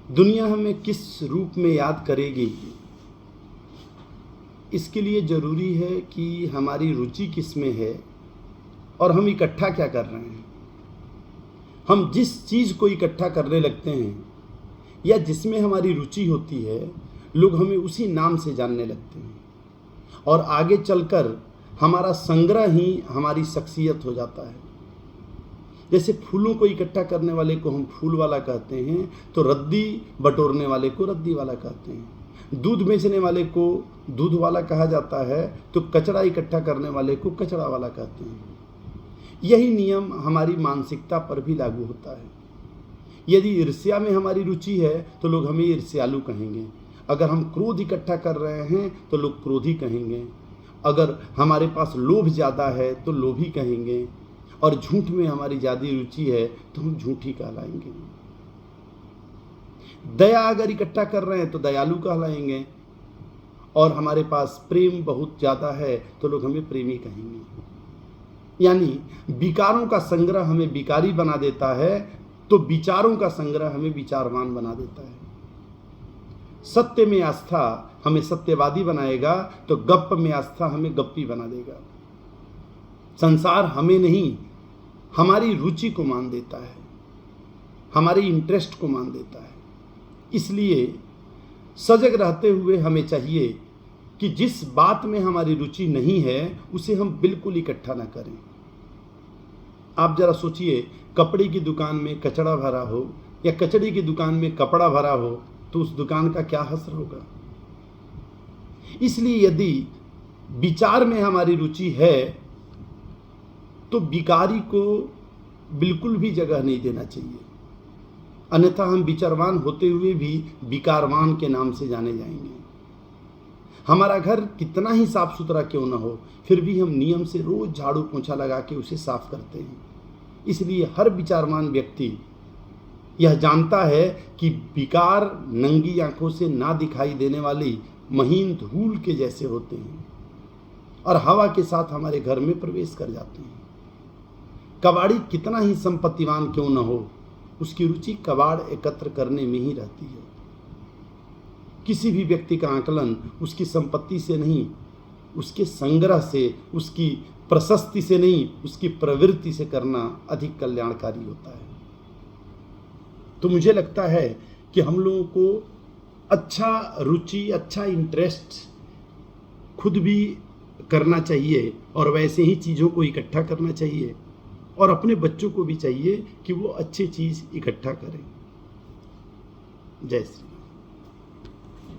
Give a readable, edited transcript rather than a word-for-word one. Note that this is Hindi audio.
दुनिया हमें किस रूप में याद करेगी, इसके लिए ज़रूरी है कि हमारी रुचि किस में है और हम इकट्ठा क्या कर रहे हैं। हम जिस चीज़ को इकट्ठा करने लगते हैं या जिसमें हमारी रुचि होती है, लोग हमें उसी नाम से जानने लगते हैं और आगे चलकर हमारा संग्रह ही हमारी शख्सियत हो जाता है। जैसे फूलों को इकट्ठा करने वाले को हम फूल वाला कहते हैं, तो रद्दी बटोरने वाले को रद्दी वाला कहते हैं। दूध बेचने वाले को दूध वाला कहा जाता है, तो कचरा इकट्ठा करने वाले को कचरा वाला कहते हैं। यही नियम हमारी मानसिकता पर भी लागू होता है। यदि ईर्ष्या में हमारी रुचि है तो लोग हमें ईर्ष्यालु कहेंगे। अगर हम क्रोध इकट्ठा कर रहे हैं तो लोग क्रोधी कहेंगे। अगर हमारे पास लोभ ज़्यादा है तो लोभी कहेंगे, और झूठ में हमारी ज़्यादा रुचि है तो हम झूठी कहलाएंगे। दया अगर इकट्ठा कर रहे हैं तो दयालु कहलाएंगे, और हमारे पास प्रेम बहुत ज़्यादा है तो लोग हमें प्रेमी कहेंगे। यानी विकारों का संग्रह हमें विकारी बना देता है, तो विचारों का संग्रह हमें विचारवान बना देता है। सत्य में आस्था हमें सत्यवादी बनाएगा, तो गप्प में आस्था हमें गप्पी बना देगा। संसार हमें नहीं, हमारी रुचि को मान देता है, हमारे इंटरेस्ट को मान देता है। इसलिए सजग रहते हुए हमें चाहिए कि जिस बात में हमारी रुचि नहीं है उसे हम बिल्कुल इकट्ठा ना करें। आप जरा सोचिए, कपड़े की दुकान में कचड़ा भरा हो या कचड़े की दुकान में कपड़ा भरा हो, तो उस दुकान का क्या हश्र होगा। इसलिए यदि विचार में हमारी रुचि है तो विकारी को बिल्कुल भी जगह नहीं देना चाहिए, अन्यथा हम विचारवान होते हुए भी विकारवान के नाम से जाने जाएंगे। हमारा घर कितना ही साफ सुथरा क्यों न हो, फिर भी हम नियम से रोज झाड़ू पोंछा लगा के उसे साफ करते हैं। इसलिए हर विचारवान व्यक्ति यह जानता है कि विकार नंगी आंखों से ना दिखाई देने वाली महीन धूल के जैसे होते हैं और हवा के साथ हमारे घर में प्रवेश कर जाते हैं। कबाड़ी कितना ही संपत्तिवान क्यों न हो, उसकी रुचि कबाड़ एकत्र करने में ही रहती है। किसी भी व्यक्ति का आकलन उसकी संपत्ति से नहीं, उसके संग्रह से, उसकी प्रशस्ति से नहीं, उसकी प्रवृत्ति से करना अधिक कल्याणकारी होता है। तो मुझे लगता है कि हम लोगों को अच्छा रुचि, अच्छा इंटरेस्ट खुद भी करना चाहिए और वैसे ही चीज़ों को इकट्ठा करना चाहिए, और अपने बच्चों को भी चाहिए कि वो अच्छी चीज़ इकट्ठा करें। जय श्री राम।